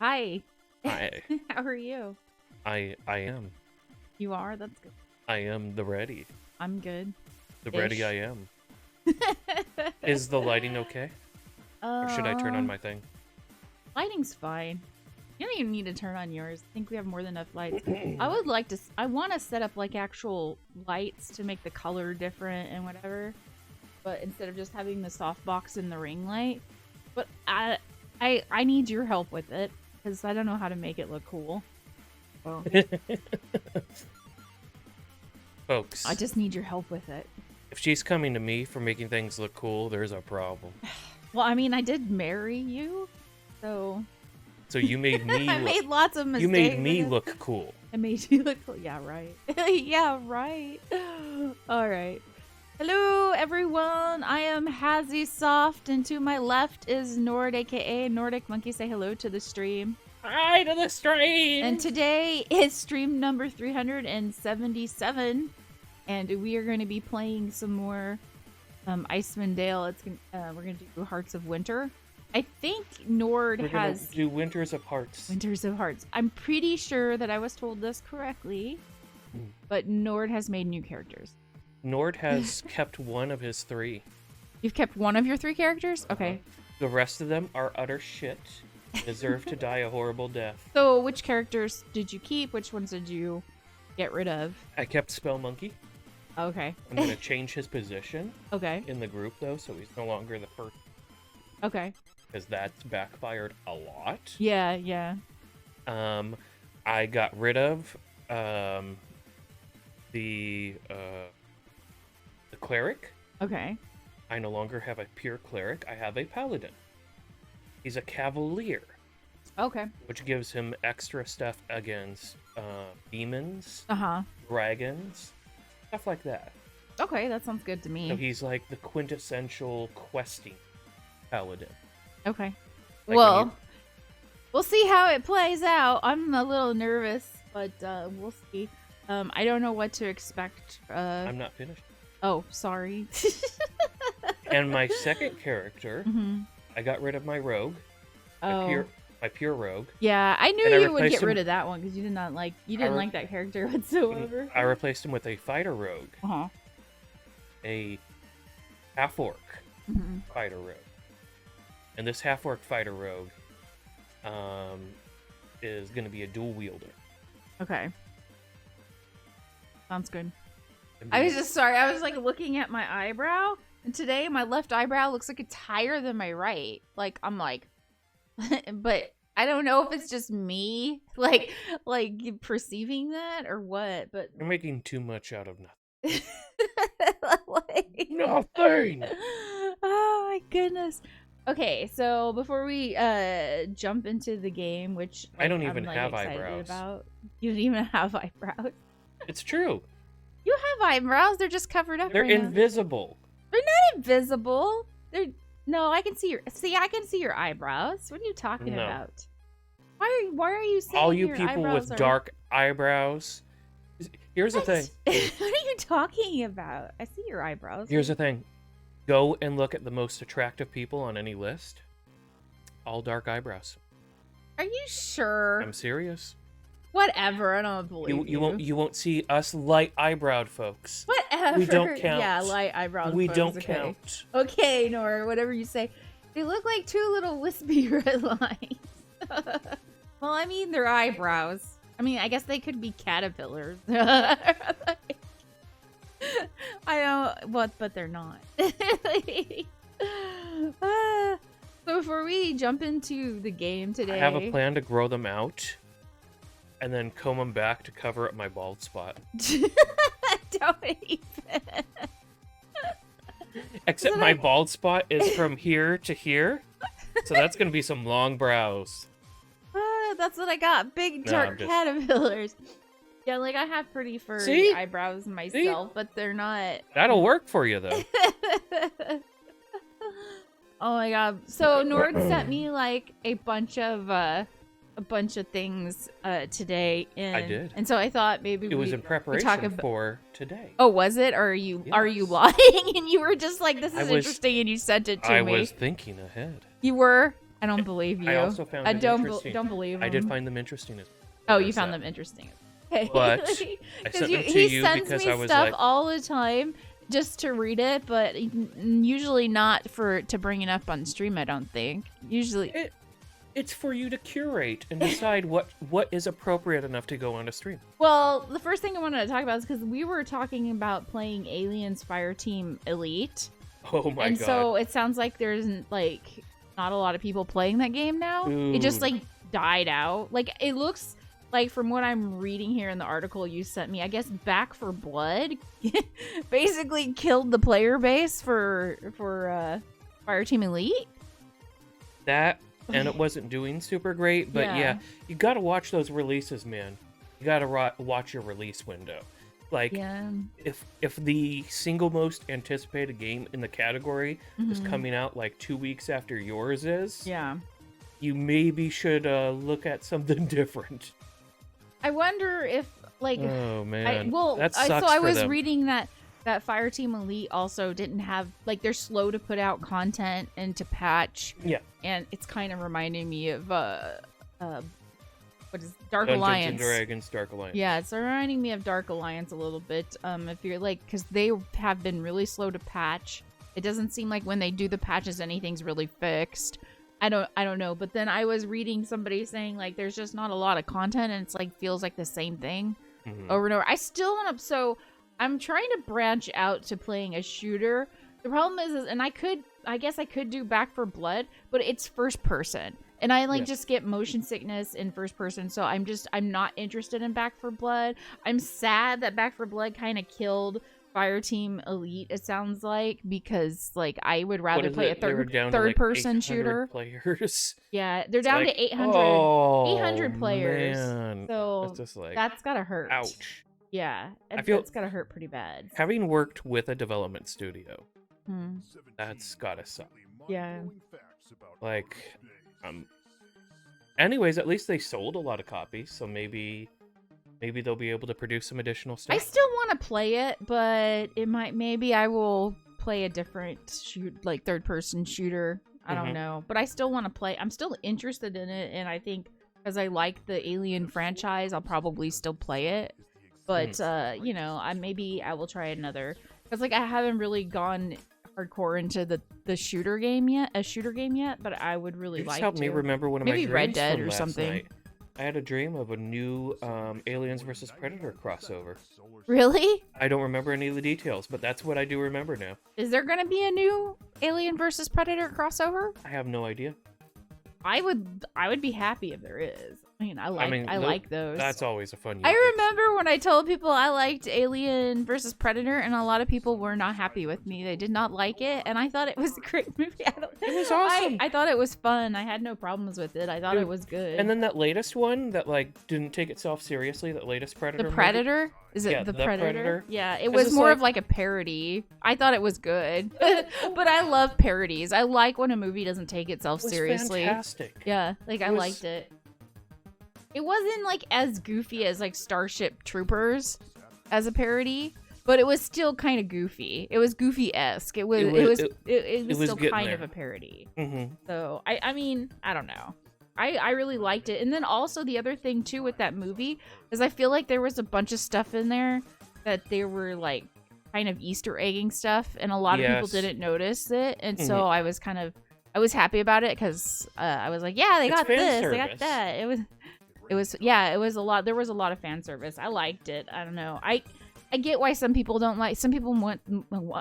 Hi. I How are you? I am. You are? That's good. I am the ready. I'm good. The ready Ish. I am. Is the lighting okay? Or should I turn on my thing? Lighting's fine. You don't even need to turn on yours. I think we have more than enough lights. I would like to. I want to set up like actual lights to make the color different and whatever. But instead of just having the softbox and the ring light. But I need your help with it because I don't know how to make it look cool. Well, Folks, I just need your help with it. if she's coming to me for making things look cool, there's a problem. Well, I mean, I did marry you, so So you made me I look, made lots of mistakes. you made me look cool. I made you look cool. Yeah, right. Yeah, right. All right. Hello, everyone. I am Hazzie Soft, and to my left is Nord, aka Nordic Monkey. Say hello to the stream. Hi to the stream! And today is stream number 377, and we are going to be playing some more Icewind Dale. We're going to do Hearts of Winter. I think Nord We're has gonna do Winters of Hearts. Winters of Hearts. I'm pretty sure that I was told this correctly, but Nord has made new characters. Nord has kept one of his 3. You've kept one of your 3 characters? Okay. The rest of them are utter shit. Deserve to die a horrible death. So which characters did you keep? Which ones did you get rid of? I kept Spell Monkey. Okay. I'm gonna change his position Okay. in the group though, so he's no longer the first, Okay. because that's backfired a lot. Yeah, yeah. I got rid of the cleric. Okay. I no longer have a pure cleric. I have a paladin. He's a cavalier, Okay. which gives him extra stuff against demons, Uh-huh. dragons, stuff like that. Okay, that sounds good to me. So he's like the quintessential questing paladin. Okay. Like Well, we'll see how it plays out. I'm a little nervous, but we'll see. I don't know what to expect. I'm not finished. Oh, sorry. And my second character, Mm-hmm. I got rid of my rogue, Oh. my pure rogue. Yeah, I knew And I you would replaced get rid him- of that one because you didn't like that character whatsoever. I replaced him with a fighter rogue, Uh-huh. a half-orc Mm-hmm. fighter rogue. And this half-orc fighter rogue is going to be a dual wielder. Okay. Sounds good. And I be- was just sorry. I was like looking at my eyebrow, and today my left eyebrow looks like it's higher than my right. Like I'm like, but I don't know if it's just me, like perceiving that or what. But You're making too much out of nothing. like, Nothing! oh my goodness. Okay, so before we jump into the game, which I don't I'm, even like, have excited eyebrows. about, you don't even have eyebrows. It's true. You have eyebrows. They're just covered up. They're right now. invisible. They're not invisible. They're no. I can see your. See, I can see your eyebrows. What are you talking No. about? Why are you saying All you your people eyebrows with are... dark eyebrows. Here's the What? thing. What are you talking about? I see your eyebrows. Here's the thing. Go and look at the most attractive people on any list. All dark eyebrows. Are you sure? I'm serious. Whatever. I don't believe You won't see us light eyebrowed folks. Whatever. We don't count. Yeah, light eyebrows. We folks, don't okay. count. Okay, Nora. Whatever you say. They look like 2 little wispy red lines. Well, I mean, they're eyebrows. I mean, I guess they could be caterpillars. I don't, but they're not. So before we jump into the game today, I have a plan to grow them out and then comb them back to cover up my bald spot. Don't even. Except my bald spot is from here to here. So that's going to be some long brows. That's what I got. Big No, dark I'm just- caterpillars. Yeah, like I have pretty furry See? eyebrows myself, but they're not. That'll work for you, though. Oh my god. So Nord sent me like a bunch of things today, and I did. And so I thought maybe It was in talk preparation about... for today. Oh, was it? Or are you Yes. lying? And you were just like, this I is was- interesting, and you sent it to I me. was thinking ahead. You were? I don't believe you. I also found I it don't interesting. don't believe I did him. find them interesting. Oh, you found them interesting. Okay. But I sent them to you because I was stuff like, all the time just to read it, but usually not to bring it up on stream. I don't think. Usually, it's for you to curate and decide what is appropriate enough to go on a stream. Well, the first thing I wanted to talk about is because we were talking about playing Aliens Fireteam Elite. Oh my god! And so it sounds like there's like not a lot of people playing that game now. Dude. It just like died out. Like it looks like from what I'm reading here in the article you sent me, I guess Back for Blood basically killed the player base for Fireteam Elite. That and it wasn't doing super great, but yeah you got to watch those releases, man. You got to watch your release window. Like, if the single most anticipated game in the category is coming out like 2 weeks after yours is, you maybe should look at something different. I wonder if, like, oh man, that sucks so I was reading that Fireteam Elite also didn't have, like, they're slow to put out content and to patch. Yeah, and it's kind of reminding me of what is Dark Dungeons Alliance? and Dragons Dark Alliance. Yeah, it's reminding me of Dark Alliance a little bit. If you're like, because they have been really slow to patch. It doesn't seem like when they do the patches, anything's really fixed. I don't know. But then I was reading somebody saying like, there's just not a lot of content, and it's like feels like the same thing over and over. I still want to. So I'm trying to branch out to playing a shooter. The problem is and I guess I could do Back for Blood, but it's first person. And I just get motion sickness in first person, so I'm not interested in Back for Blood. I'm sad that Back for Blood kind of killed Fireteam Elite, it sounds like, because like I would rather play a third person shooter. Players. Yeah, they're down to 800 800 players. Man. So just like, that's gotta hurt. Ouch. Yeah, I feel it's gotta hurt pretty bad. Having worked with a development studio, that's gotta suck. Yeah. Like, anyways, at least they sold a lot of copies, so maybe they'll be able to produce some additional stuff. I still want to play it, but maybe I will play a different third person shooter. I don't know, but I still want to play. I'm still interested in it, and I think because I like the Alien franchise, I'll probably still play it. But you know, maybe I will try another, because like I haven't really gone hardcore into the shooter game yet, but I would really like to. Help me remember one of my dreams Red Dead from or last something. night. I had a dream of a new Aliens vs. Predator crossover. Really? I don't remember any of the details, but that's what I do remember now. Is there gonna be a new Alien vs. Predator crossover? I have no idea. I would be happy if there is. I mean, I like those. That's always a fun. I remember when I told people I liked Alien versus Predator, and a lot of people were not happy with me. They did not like it, and I thought it was a great movie. It was awesome. I thought it was fun. I had no problems with it. I thought it was good. And then that latest one that like didn't take itself seriously, that latest Predator. The Predator? Movie? Is it the Predator? Yeah, it was was more of like a parody. I thought it was good, but I love parodies. I like when a movie doesn't take itself seriously. Fantastic. Yeah, like I liked it. It wasn't like as goofy as like Starship Troopers as a parody, but it was still kind of goofy. It was goofy-esque. It was still kind of a parody. So I mean, I don't know. I really liked it. And then also the other thing too with that movie is I feel like there was a bunch of stuff in there that they were like kind of Easter egging stuff, and a lot of people didn't notice it. And so I was happy about it, because I was like, yeah, they got this, they got that. It was a lot. There was a lot of fan service. I liked it. I don't know. I get why some people don't like. Some people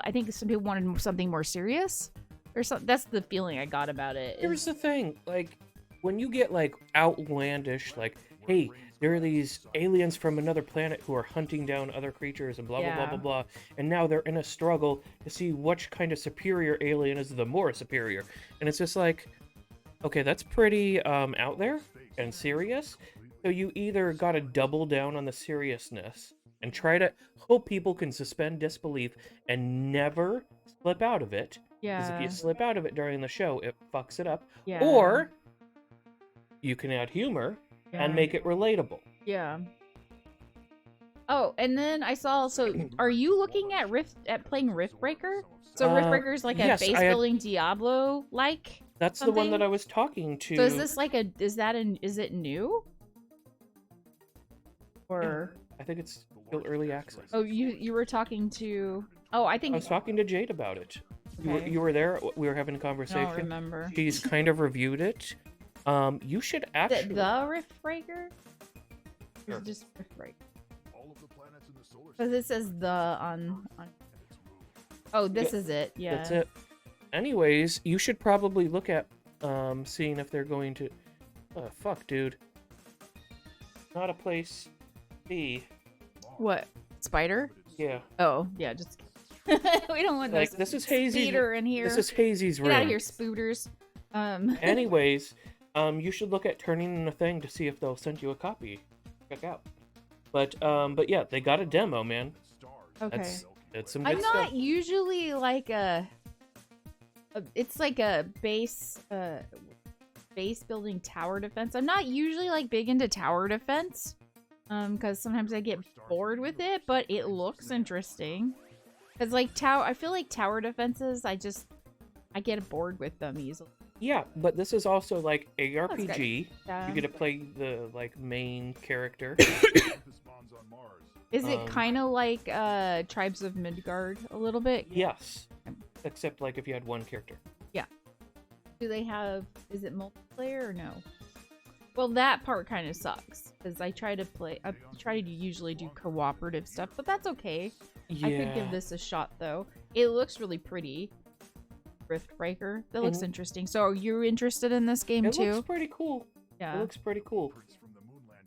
I think some people wanted something more serious, or something. That's the feeling I got about it. Here's the thing, like when you get like outlandish, like, hey, there are these aliens from another planet who are hunting down other creatures and blah blah blah blah blah, and now they're in a struggle to see which kind of superior alien is the more superior, and it's just like, okay, that's pretty out there and serious. So you either got to double down on the seriousness and try to hope people can suspend disbelief and never slip out of it. Yeah. Because if you slip out of it during the show, it fucks it up. Yeah. Or you can add humor and make it relatable. Yeah. Oh, and then I saw. So, are you looking at playing Riftbreaker? So Riftbreaker is like a base building Diablo like. That's the one that I was talking to. So is this like is it new? Yeah, Or I think it's still early access. oh, you were talking to. Oh, I think I was talking to Jade about it. Okay. You were there. We were having a I conversation. don't remember. She's kind of reviewed it. You should actually. The Rift Breaker? Or is it just Rift Breaker? Because it says the on. Oh, this is it. Yeah. That's it. Anyways, you should probably look at seeing if they're going to. Oh fuck, dude. Not a place. B. What? Spider? Yeah. Oh, yeah. Just. We don't want Like this is Hazy's. Speeder in here. This is Hazy's room. Get out of here, spooters. Anyways, you should look at turning in a thing to see if they'll send you a copy. Check out. But yeah, they got a demo, man. Okay. That's some good I'm stuff. not usually like it's like a base building tower defense. I'm not usually like big into tower defense. Because sometimes I get bored with it, but it looks interesting. Because like I feel like tower defenses, I get bored with them easily. Yeah, but this is also like ARPG. Yeah. You get to play the like main character. Is it kind of like Tribes of Midgard a little bit? Yes. Except like if you had one character. Yeah. Do they have? Is it multiplayer or no? Well, that part kind of sucks because I try to usually do cooperative stuff, but that's okay. Yeah. I could give this a shot though. It looks really pretty. Rift Breaker. That looks interesting. So are you interested in this game too? It looks pretty cool. Yeah. It looks pretty cool.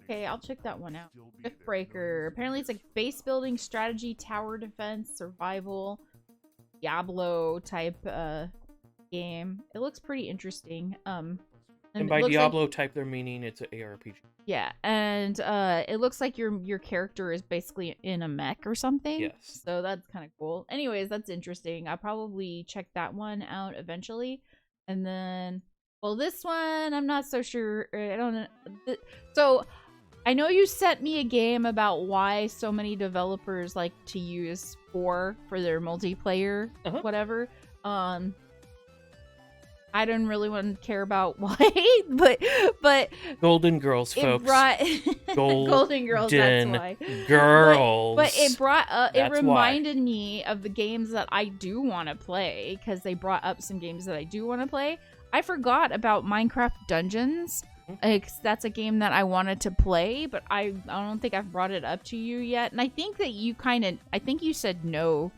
Okay, I'll check that one out. Rift Breaker. Apparently it's like base building, strategy, tower defense, survival, Diablo type game. It looks pretty interesting. And by Diablo type, they're meaning it's an ARPG. Yeah, and it looks like your character is basically in a mech or something. Yes. So that's kind of cool. Anyways, that's interesting. I'll probably check that one out eventually. And then, well, this one, I'm not so sure. I don't know. So I know you sent me a game about why so many developers like to use 4 for their multiplayer, whatever. I didn't really want to care about why, but Golden Girls, folks. Golden Girls. That's why. Girls. But it brought it reminded why. me of the games that I do want to play because they brought up some games that I do want to play. I forgot about Minecraft Dungeons. That's a game that I wanted to play, but I don't think I've brought it up to you yet. And I think that I think you said no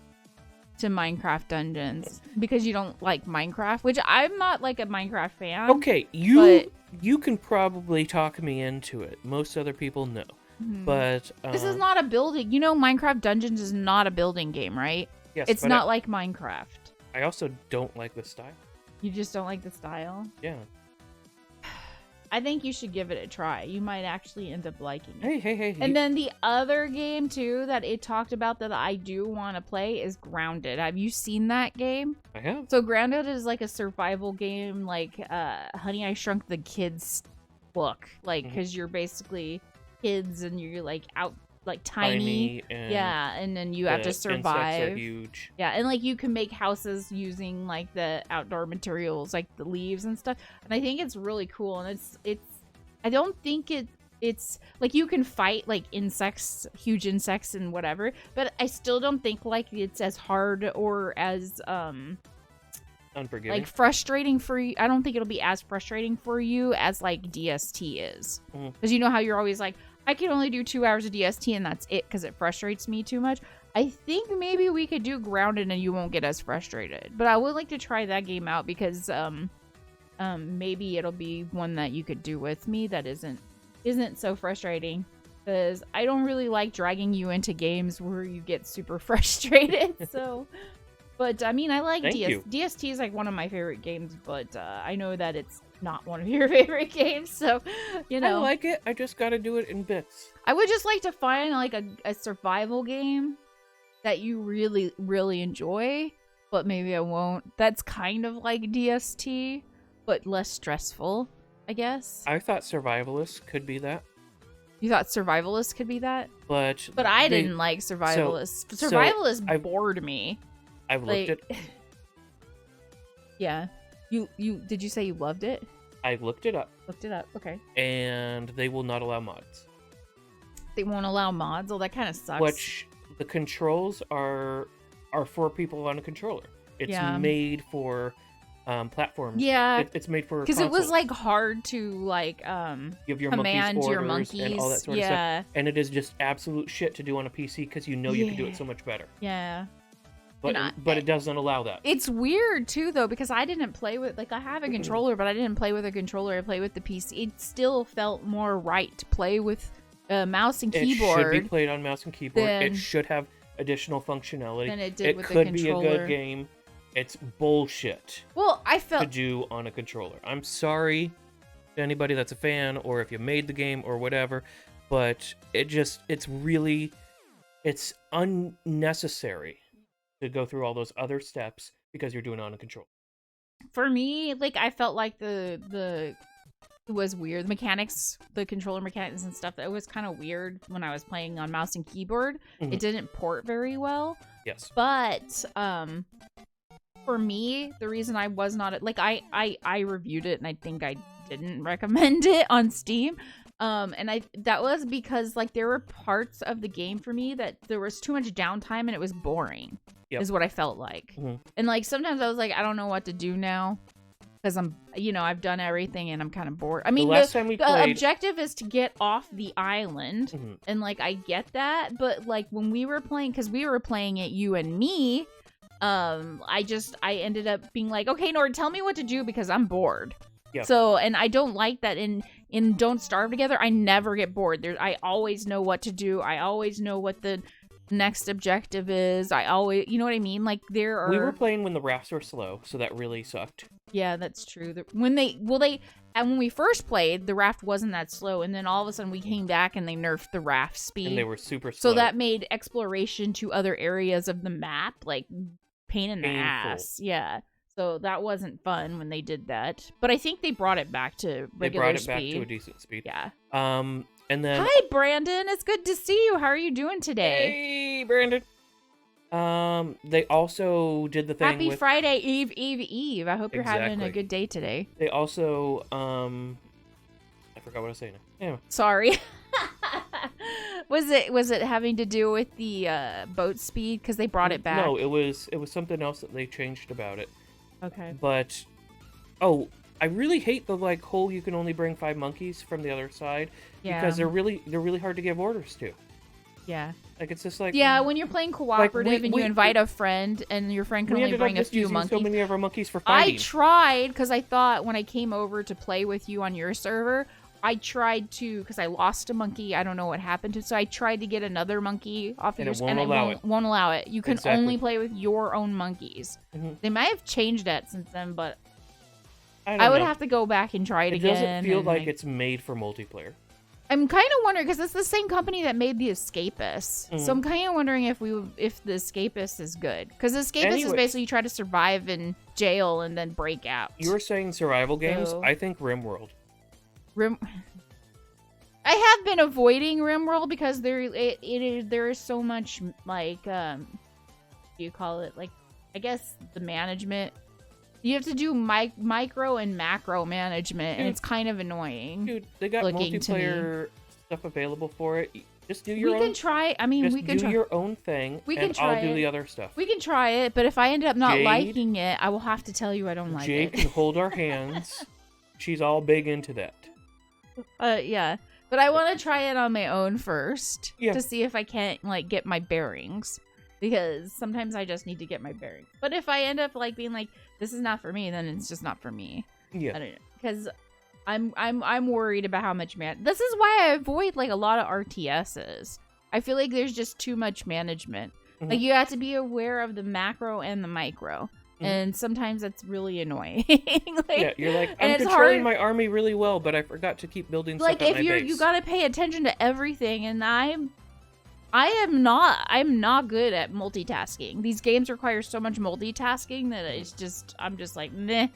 to Minecraft Dungeons because you don't like Minecraft, which I'm not like a Minecraft fan. Okay, you can probably talk me into it. Most other people no. But this is not a building. You know, Minecraft Dungeons is not a building game, right? Yes, it's not like Minecraft. I also don't like the style. You just don't like the style? Yeah. I think you should give it a try. You might actually end up liking it. Hey. And then the other game, too, that it talked about that I do want to play is Grounded. Have you seen that game? I have. So Grounded is like a survival game, like Honey, I Shrunk the Kids book. Like, because you're basically kids and you're like out, like tiny. And then you have to survive. Insects are huge. Yeah, and like you can make houses using like the outdoor materials, like the leaves and stuff. And I think it's really cool. And it's I don't think it's like you can fight like insects, huge insects and whatever, but I still don't think like it's as hard or as unforgiving, like frustrating for you. I don't think it'll be as frustrating for you as like DST is, because you know how you're always like, I can only do 2 hours of DST and that's it because it frustrates me too much. I think maybe we could do Grounded and you won't get as frustrated. But I would like to try that game out because maybe it'll be one that you could do with me that isn't so frustrating. Because I don't really like dragging you into games where you get super frustrated. So, but I mean, I like DST is like one of my favorite games, but I know that it's not one of your favorite games, so you know. I like it. I just gotta do it in bits. I would just like to find like a survival game that you really, really enjoy, but maybe I won't. That's kind of like DST, but less stressful, I guess. I thought Survivalist could be that. You thought Survivalist could be that? But I didn't like Survivalist. Survivalist bored me. I've looked at. Yeah. You did you say you loved it? I looked it up. Looked it up. Okay. And they will not allow mods. They won't allow mods. Oh, that kind of sucks. Which the controls are for people on a controller. It's made for platforms. Yeah, it's made for because it was like hard to like give your command monkeys your orders monkeys and all that sort of stuff. And it is just absolute shit to do on a PC because you know you can do it so much better. Yeah. But it doesn't allow that. It's weird too though, because I didn't play with I have a controller, but I didn't play with a controller. I played with the PC. It still felt more right to play with mouse and keyboard. It should be played on mouse and keyboard. It should have additional functionality. Than it did with the could controller. be a good game. It's bullshit. Well, I felt to do on a controller. I'm sorry to anybody that's a fan, or if you made the game or whatever, but it's unnecessary to go through all those other steps because you're doing it on a controller. For me, like I felt like it was weird. The mechanics, the controller mechanics and stuff, that was kind of weird when I was playing on mouse and keyboard. It didn't port very well. Yes. But for me, the reason I was not like I reviewed it and I think I didn't recommend it on Steam. And that was because like there were parts of the game for me that there was too much downtime and it was boring. Is what I felt like. And like sometimes I was like, I don't know what to do now because I've done everything and I'm kind of bored. I mean, the objective is to get off the island, and like I get that, but like when we were playing, because we were playing it, you and me, I ended up being like, okay, Nord, tell me what to do because I'm bored. Yeah. So, and I don't like that in Don't Starve Together. I never get bored. I always know what to do. I always know what the next objective is. I always, you know what I mean? Like we were playing when the rafts were slow, so that really sucked. Yeah, that's true. When we first played, the raft wasn't that slow, and then all of a sudden we came back and they nerfed the raft speed. And they were super slow. So that made exploration to other areas of the map like pain in the ass. Yeah. So that wasn't fun when they did that. But I think they brought it back to regular speed. They brought it back to a decent speed. Yeah. And then hi, Brandon. It's good to see you. How are you doing today? Hey, Brandon. They also did the thing Happy Friday, Eve. I hope you're having a good day today. They also, I forgot what I was saying. Anyway. Sorry. Was it having to do with the boat speed because they brought it back? No, it was something else that they changed about it. Okay. But, I really hate the whole you can only bring 5 monkeys from the other side because they're really hard to give orders to. Yeah. Like it's just like when you're playing cooperative and you invite a friend and your friend can only bring a few monkeys. So many of our monkeys for fighting. I tried because I thought when I came over to play with you on your server, I tried to because I lost a monkey. I don't know what happened to, so I tried to get another monkey off of yours, and it won't allow it. You can only play with your own monkeys. They might have changed that since then, but I would have to go back and try it again. It doesn't feel like it's made for multiplayer. I'm kind of wondering because it's the same company that made the Escapist, so I'm kind of wondering if the Escapist is good because the Escapist is basically you try to survive in jail and then break out. You were saying survival games. I think RimWorld. I have been avoiding RimWorld because there is so much like do you call it like I guess the management. You have to do micro and macro management, and it's kind of annoying. Dude, they got multiplayer stuff available for it. Just do your own. We can try. I mean, we can do your own thing. I'll do the other stuff. We can try it, but if I end up not liking it, I will have to tell you I don't like it. Jade can hold our hands. She's all big into that. Yeah. But I want to try it on my own first to see if I can't get my bearings. Because sometimes I just need to get my bearings. But if I end up being like, this is not for me, then it's just not for me. Yeah. I don't know. Because I'm worried about how much this is why I avoid a lot of RTSs. I feel like there's just too much management. You have to be aware of the macro and the micro. And sometimes it's really annoying. You're like, I'm controlling my army really well, but I forgot to keep building stuff at my base. You gotta pay attention to everything, and I'm not good at multitasking. These games require so much multitasking that I'm just like, meh.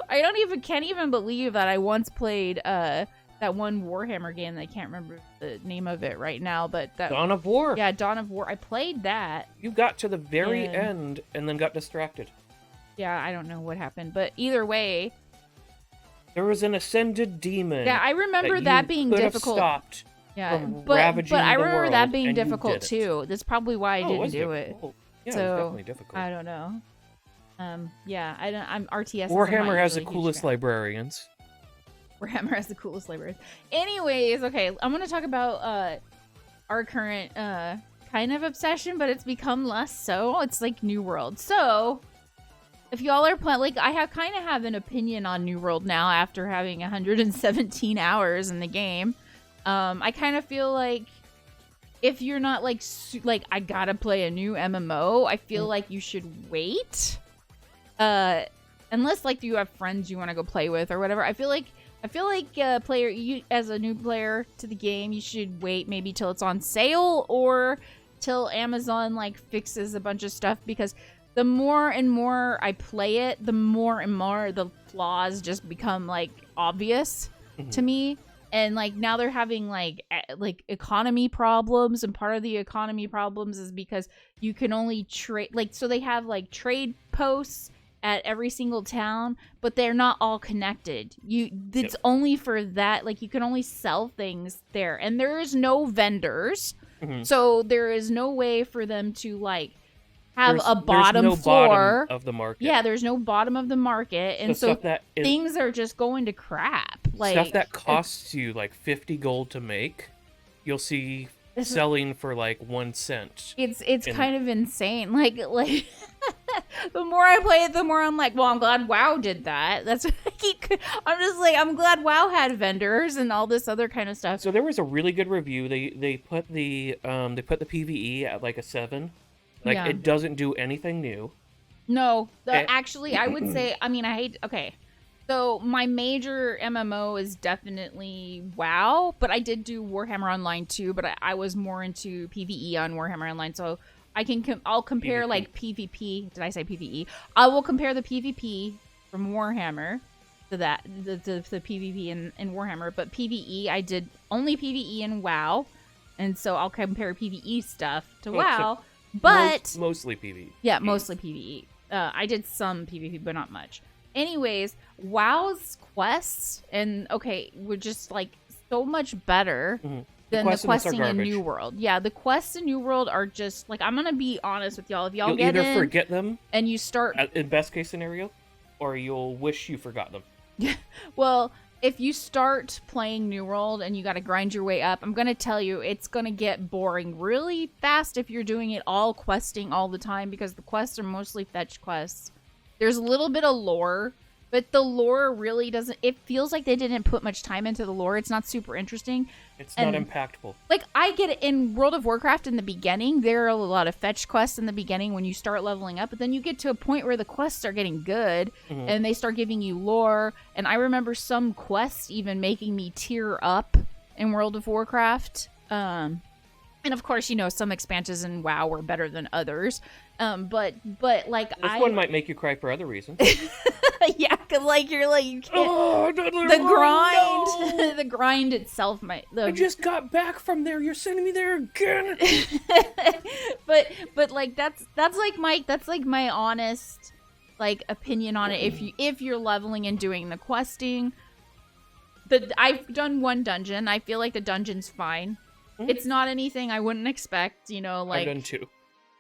I can't even believe that I once played that one Warhammer game that I can't remember the name of it right now, but that Dawn of War. Yeah, Dawn of War. I played that. You got to the very end and then got distracted. Yeah, I don't know what happened, but either way, there was an ascended demon. Yeah, I remember that being difficult. Stopped yeah, from but ravaging I the remember world, that being and you difficult didn't. too. That's probably why I didn't do it. Well, yeah, so it was definitely difficult. I don't know. Yeah, I don't. I'm RTS. Warhammer has the coolest librarians. Warhammer has the coolest librarians. Anyways, okay, I'm gonna talk about our current kind of obsession, but it's become less so. It's like New World. So if y'all are playing, like, I kind of have an opinion on New World now after having 117 hours in the game. I kind of feel like if you're not like I gotta play a new MMO, I feel like you should wait. Unless like you have friends you want to go play with or whatever. I feel like you as a new player to the game, you should wait maybe till it's on sale or till Amazon like fixes a bunch of stuff, because the more and more I play it, the more and more the flaws just become like obvious to me. And like now they're having like economy problems, and part of the economy problems is because you can only trade, like, so they have like trade posts at every single town, but they're not all connected. It's only for that, like, you can only sell things there, and there is no vendors. So there is no way for them to like have a bottom floor of the market. Yeah, there's no bottom of the market, and so things are just going to crap. Like stuff that costs you like 50 gold to make, you'll see selling for like 1 cent. It's kind of insane. Like the more I play it, the more I'm like, well, I'm glad WoW did that. That's what I'm just like, I'm glad WoW had vendors and all this other kind of stuff. So there was a really good review. They put the PvE at like a 7. Like, it doesn't do anything new. No, actually, I would say, I mean, okay. So my major MMO is definitely WoW, but I did do Warhammer Online too, but I was more into PvE on Warhammer Online, so I'll compare PvP. Like PvP. Did I say PvE? I will compare the PvP from Warhammer to that, the PvP in Warhammer, but PvE, I did only PvE in WoW, and so I'll compare PvE stuff to WoW. So but mostly PvE. Yeah, mostly PvE. I did some PvP, but not much. Anyways, WoW's quests were just like so much better than the questing in New World. Yeah, the quests in New World are just like, I'm gonna be honest with y'all. If y'all get either forget them and you start in best case scenario, or you'll wish you forgot them. Well, if you start playing New World and you got to grind your way up, I'm going to tell you, it's going to get boring really fast if you're doing it all questing all the time, because the quests are mostly fetch quests. There's a little bit of lore, but the lore really doesn't... It feels like they didn't put much time into the lore. It's not super interesting. It's not impactful. Like, I get it. In World of Warcraft in the beginning, there are a lot of fetch quests in the beginning when you start leveling up, but then you get to a point where the quests are getting good, and they start giving you lore. And I remember some quests even making me tear up in World of Warcraft. And of course, you know, some expansions in WoW were better than others. But like, this one might make you cry for other reasons. Yeah, because like you can't. Oh, The grind itself might. I just got back from there. You're sending me there again. but like that's like my honest like opinion on it. If you're leveling and doing the questing, I've done one dungeon. I feel like the dungeon's fine. It's not anything I wouldn't expect. You know, like I've done 2.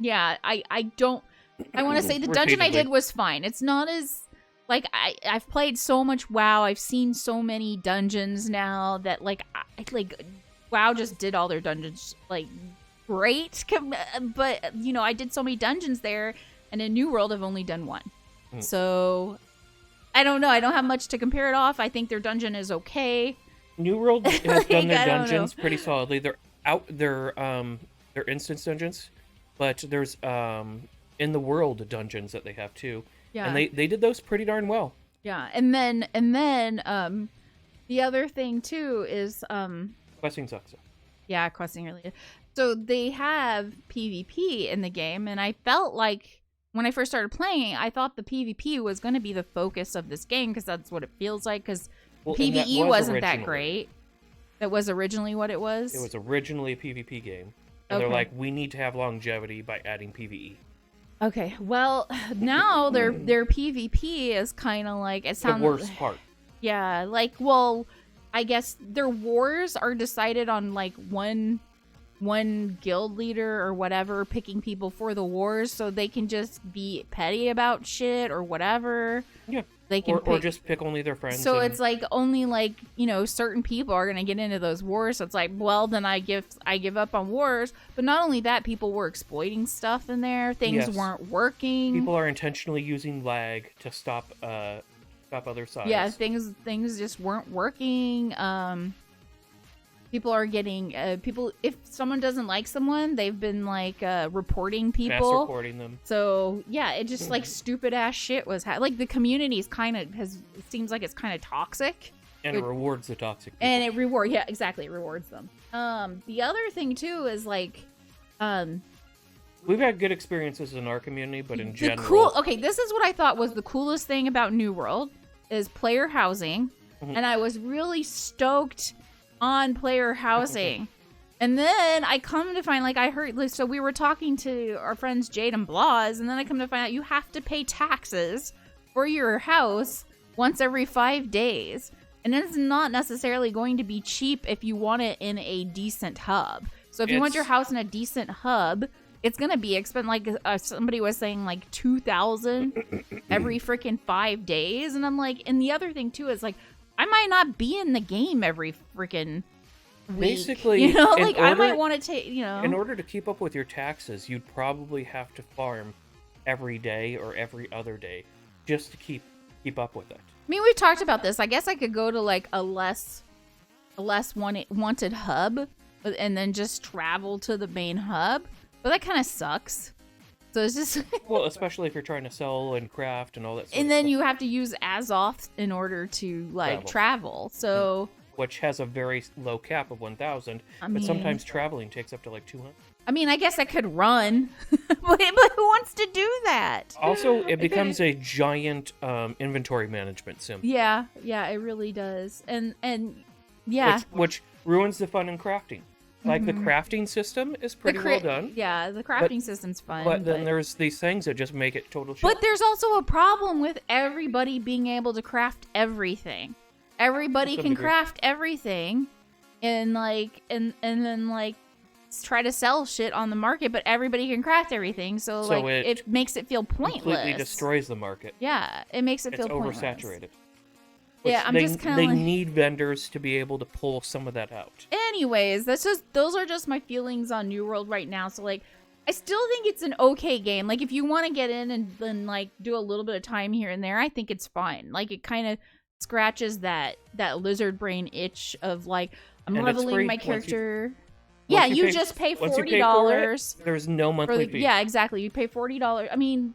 Yeah, I want to say the dungeon I did was fine. It's not as like I've played so much WoW. I've seen so many dungeons now that like WoW just did all their dungeons like great. But you know, I did so many dungeons there, and in New World I've only done 1. So I don't know. I don't have much to compare it off. I think their dungeon is okay. New World has done their dungeons pretty solidly. They're instance dungeons, but there's in the world dungeons that they have too. Yeah. And they did those pretty darn well. Yeah. And then the other thing too is questing sucks. Yeah, questing related. So they have PvP in the game, and I felt like when I first started playing, I thought the PvP was going to be the focus of this game, because that's what it feels like, because PvE wasn't that great. That was originally what it was? It was originally a PvP game. And they're like, we need to have longevity by adding PvE. Okay, well, now their PvP is kind of like it sounds The worst part. Yeah, like, well, I guess their wars are decided on like one guild leader or whatever picking people for the wars, so they can just be petty about shit or whatever. Yeah. They can or just pick only their friends. So it's like only like, you know, certain people are gonna get into those wars. So it's like, well, then I give up on wars. But not only that, people were exploiting stuff in there. Things weren't working. People are intentionally using lag to stop other sides. Yeah, things just weren't working. People are getting if someone doesn't like someone, they've been like reporting people. Mass reporting them. So yeah, it just like stupid ass shit was like the community is it seems like it's kind of toxic. And it rewards the toxic people. And it rewards them. The other thing too is like we've had good experiences in our community, but in general. Okay, this is what I thought was the coolest thing about New World is player housing. Mm-hmm. And I was really stoked on player housing. And then I come to find, like, I heard, so we were talking to our friends Jade and Blas, and then I come to find out you have to pay taxes for your house once every 5 days. And it's not necessarily going to be cheap if you want it in a decent hub. So if you want your house in a decent hub, it's going to be expensive. Like somebody was saying, like $2,000 every freaking 5 days. And I'm like, and the other thing too is like, I might not be in the game every freaking week. Basically, you know, like I might want to take, you know. In order to keep up with your taxes, you'd probably have to farm every day or every other day just to keep up with it. I mean, we've talked about this. I guess I could go to like a less wanted hub and then just travel to the main hub. But that kind of sucks. So it's just well, especially if you're trying to sell and craft and all that stuff. And then you have to use Azoth in order to like travel. So which has a very low cap of 1,000, but sometimes traveling takes up to like 200. I mean, I guess I could run, but who wants to do that? Also, it becomes a giant inventory management sim. Yeah, it really does, and yeah, which ruins the fun in crafting. Like the crafting system is pretty well done. Yeah, the crafting system's fun. But then there's these things that just make it total shit. But there's also a problem with everybody being able to craft everything. Everybody can craft everything, and like and then like try to sell shit on the market, but everybody can craft everything. So like it makes it feel pointless. Completely destroys the market. Yeah, it makes it feel pointless. It's oversaturated. Yeah, I'm just kind of they need vendors to be able to pull some of that out. Anyways, those are just my feelings on New World right now. So like, I still think it's an okay game. Like if you want to get in and then like do a little bit of time here and there, I think it's fine. Like it kind of scratches that lizard brain itch of like I'm leveling my character. You just pay $40. There's no monthly fee. Yeah, exactly. You pay $40. I mean,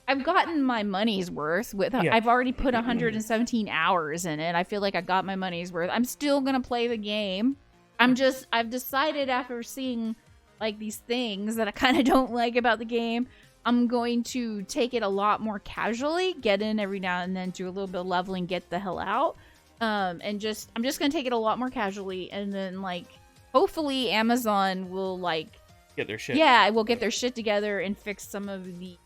I've gotten my money's worth with. I've already put 117 hours in it. I feel like I got my money's worth. I'm still gonna play the game. I've decided after seeing like these things that I kind of don't like about the game, I'm going to take it a lot more casually. Get in every now and then, do a little bit of leveling, get the hell out, and I'm just gonna take it a lot more casually, and then like hopefully Amazon will like get their shit. Yeah, we'll get their shit together and fix some of the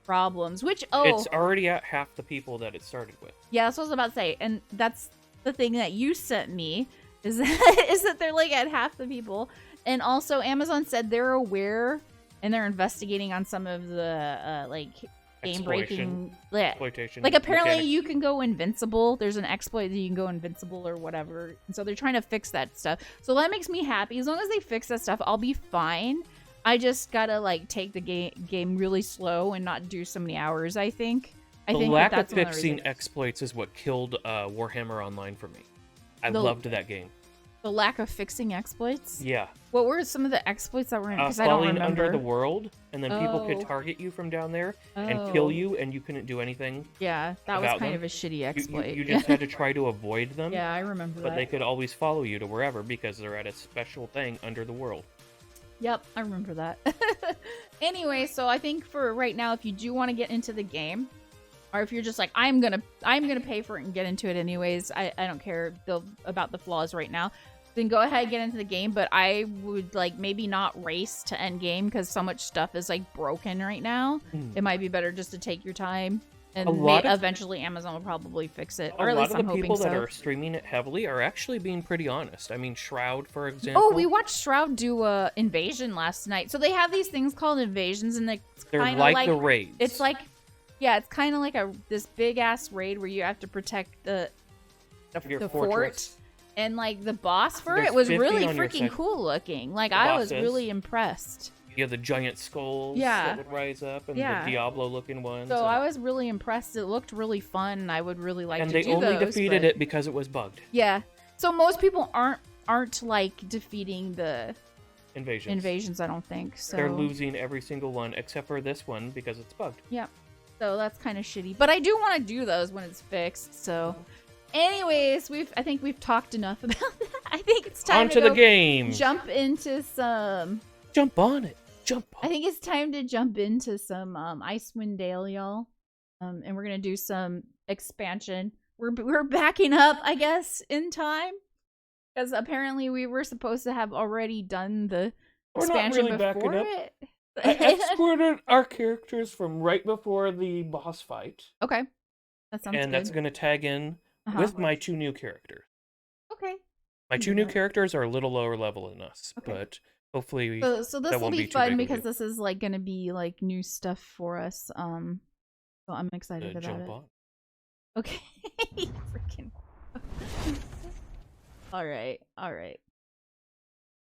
problems, which it's already at half the people that it started with. Yeah, that's what I was about to say, and that's the thing that you sent me is that they're like at half the people, and also Amazon said they're aware and they're investigating on some of the like game breaking exploitation. Like apparently you can go invincible. There's an exploit that you can go invincible or whatever, and so they're trying to fix that stuff. So that makes me happy. As long as they fix that stuff, I'll be fine. I just gotta like take the game really slow and not do so many hours. I think the lack of fixing exploits is what killed Warhammer Online for me. I loved that game. The lack of fixing exploits. Yeah. What were some of the exploits that were in? Because I don't remember. Falling under the world, and then people could target you from down there and kill you, and you couldn't do anything. Yeah, that was kind of a shitty exploit. You just had to try to avoid them. Yeah, I remember that. But they could always follow you to wherever because they're at a special thing under the world. Yep, I remember that. Anyway, so I think for right now, if you do want to get into the game, or if you're just like, I'm gonna pay for it and get into it anyways, I don't care about the flaws right now. then go ahead and get into the game. But I would like maybe not race to end game because so much stuff is like broken right now. It might be better just to take your time. And eventually Amazon will probably fix it. Or at least I'm hoping so. A lot of the people that are streaming it heavily are actually being pretty honest. I mean, Shroud, for example. Oh, we watched Shroud do a invasion last night. So they have these things called invasions, and they're like the raids. It's like, yeah, it's kind of like this big ass raid where you have to protect the fort. And like the boss for it was really freaking cool looking. Like I was really impressed. You have the giant skulls that would rise up, and the Diablo-looking ones. So I was really impressed. It looked really fun, and I would really like to do those. And they only defeated it because it was bugged. Yeah. So most people aren't like defeating the invasions, I don't think. So they're losing every single one except for this one because it's bugged. Yeah. So that's kind of shitty. But I do want to do those when it's fixed. So, anyways, I think we've talked enough about that. I think it's time to the game. Jump into some. Jump on it. I think it's time to jump into some Icewind Dale, y'all. And we're gonna do some expansion. We're backing up, I guess, in time. Because apparently we were supposed to have already done the expansion before it. I exported our characters from right before the boss fight. Okay. That sounds good. And that's gonna tag in with my 2 new characters. Okay. My 2 new characters are a little lower level than us, but hopefully so this will be fun because this is like gonna be like new stuff for us. So I'm excited about jump it. On. Okay. Freaking. All right.